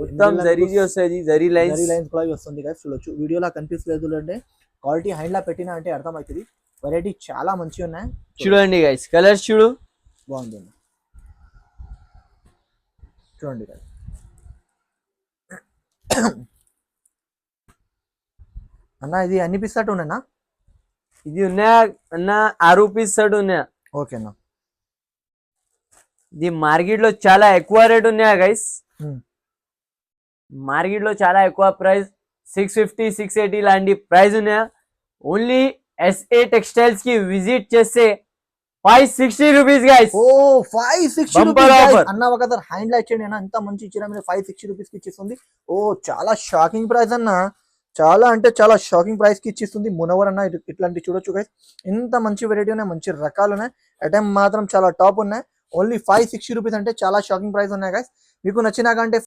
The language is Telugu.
మొత్తం జరీది వస్తుంది, జరీ లైన్స్ కూడా వస్తుంది గైస్. చూడొచ్చు వీడియోలో కనిపిస్తలేదు అంటే క్వాలిటీ హ్యాండ్ లా పెట్టినా అంటే అర్థమవుతుంది. వెరైటీ చాలా మంచిగా ఉన్నాయి చూడండి గైస్. కలర్స్ చూడు, బాగుంది. చూడండి గైస్, అన్న ఇది అన్ని పీస్ సెట్ ఉన్నాయన్నా? ఇది ఉన్నాయా అన్న? 6 పీస్ సెట్ ఉన్నాయా? ఓకేనా. ఇది మార్కెట్ లో చాలా ఎక్కువ రేట్ ఉన్నాయా గైస్? మార్కెట్ లో చాలా ఎక్కువ ప్రైస్, 650 680 లాంటి ప్రైస్ ఉన్నాయా? ఓన్లీ SA టెక్స్టైల్స్ కి విజిట్ చేస్తే 560 రూపీస్ గైస్. ఓ 560 బంపర్ రూపీస్ ఆఫర్ అన్న. ఒక హ్యాండ్ లా ఇచ్చేయండి అన్న, ఎంత మంచి ఇచ్చారా మీరు. 560 రూపీస్ కి ఇచ్చేస్తుంది. ఓ చాలా షాకింగ్ ప్రైస్ అన్న, చాలా అంటే చాలా షాకింగ్ ప్రైస్ కి ఇచ్చిస్తుంది మునవర్ అన్న. ఇట్లాంటి చూడొచ్చు గైస్, ఎంత మంచి వెరైటీ ఉన్నాయి, మంచి రకాలు ఉన్నాయి. ఐటమ్ మాత్రం చాలా టాప్ ఉన్నాయి. ఓన్లీ 560 రూపీస్ అంటే చాలా షాకింగ్ ప్రైస్ ఉన్నాయి గైస్. మీకు నచ్చినాకంటే